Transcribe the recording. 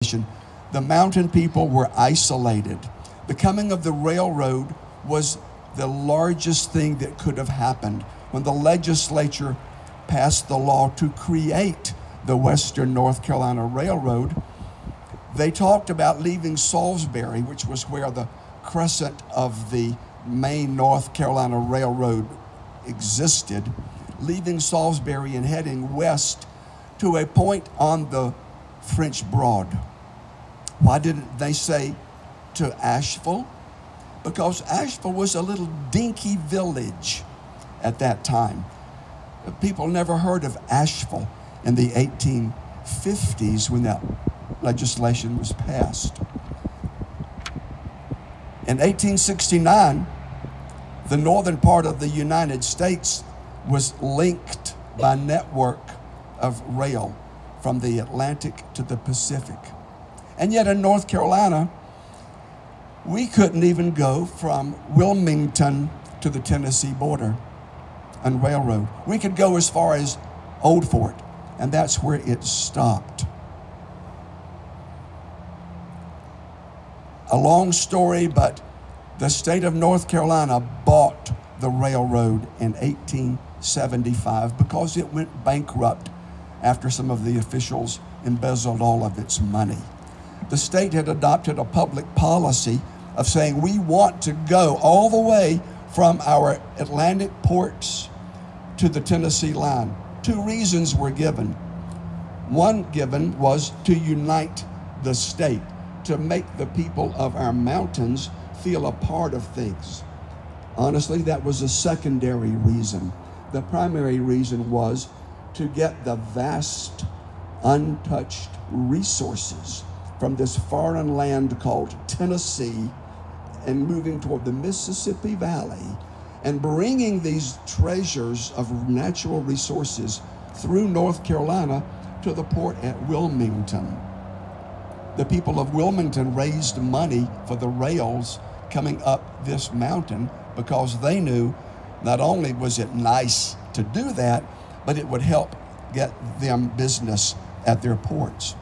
The mountain people were isolated. The coming of the railroad was the largest thing that could have happened. When the legislature passed the law to create the Western North Carolina Railroad, they talked about leaving Salisbury, which was where the crescent of the main North Carolina Railroad existed, leaving Salisbury and heading west to a point on the French Broad. Why didn't they say to Asheville? Because Asheville was a little dinky village at that time. People never heard of Asheville in the 1850s when that legislation was passed. In 1869, the northern part of the United States was linked by network of rail from the Atlantic to the Pacific. And yet in North Carolina, we couldn't even go from Wilmington to the Tennessee border on railroad. We could go as far as Old Fort, and that's where it stopped. A long story, but the state of North Carolina bought the railroad in 1875 because it went bankrupt after some of the officials embezzled all of its money. The state had adopted a public policy of saying we want to go all the way from our Atlantic ports to the Tennessee line. Two reasons were given. One given was to unite the state, to make the people of our mountains feel a part of things. Honestly, that was a secondary reason. The primary reason was to get the vast, untouched resources from this foreign land called Tennessee and moving toward the Mississippi Valley and bringing these treasures of natural resources through North Carolina to the port at Wilmington. The people of Wilmington raised money for the rails coming up this mountain because they knew not only was it nice to do that, but it would help get them business at their ports.